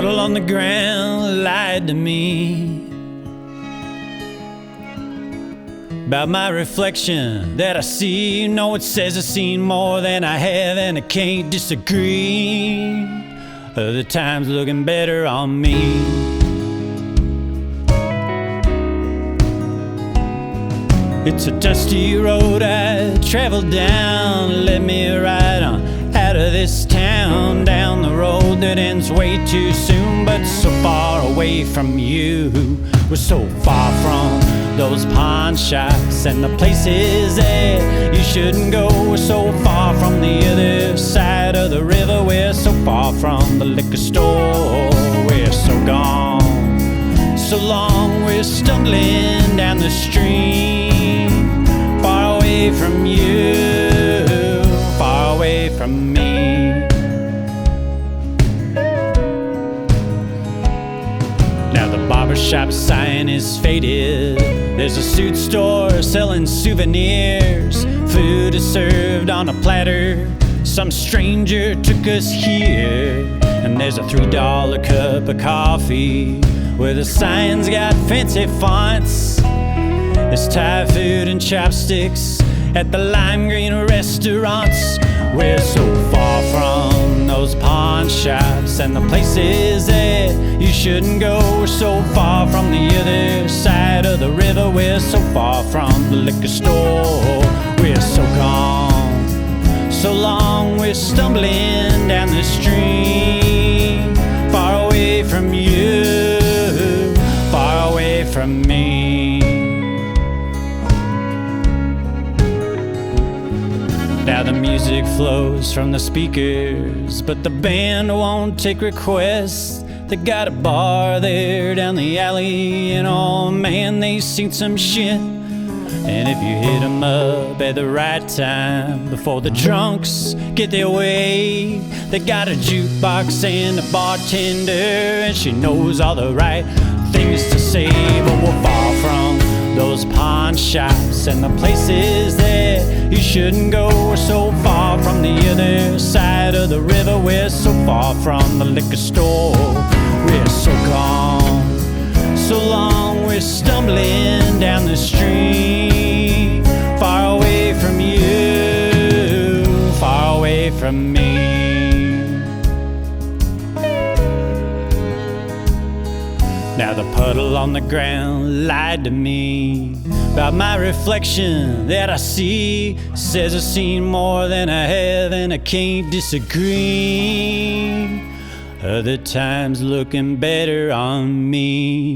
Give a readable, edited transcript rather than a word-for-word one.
puddle on the ground lied to me about my reflection that I see. You know, it says I've seen more than I have, and I can't disagree. Other times looking better on me. It's a dusty road I traveled down. Let me ride on out of this town, down the road that ends way too soon, but so far away from you. We're so far from those pawn shops and the places that you shouldn't go. We're so far from the other side of the river. We're so far from the liquor store. We're so gone, so long. We're stumbling down the street, far away from you, far away from me. Now the barbershop sign is faded. There's a suit store selling souvenirs. Food is served on a platter. Some stranger took us here. And there's a $3 cup of coffee where the signs got fancy fonts. There's Thai food and chopsticks at the lime green restaurants. We're so far from those pawn shops and the places that you shouldn't go. We're so far from the other side of the river. We're so far from the liquor store. We're so gone, so long. We're stumbling down the street, far away from you, far away from me. Now the music flows from the speakers, but the band won't take requests. They got a bar there down the alley, and oh man, they seen some shit. And if you hit 'em up at the right time, before the drunks get their way, they got a jukebox and a bartender, and she knows all the right things to say. But we're far from those pawn shops and the places that you shouldn't go. We're so far from the other side of the river. We're so far from the liquor store. We're so gone, so long. We're stumbling down the street, far away from you, far away from me. Now the puddle on the ground lied to me about my reflection that I see. Says I've seen more than I have, and I can't disagree. Other times looking better on me.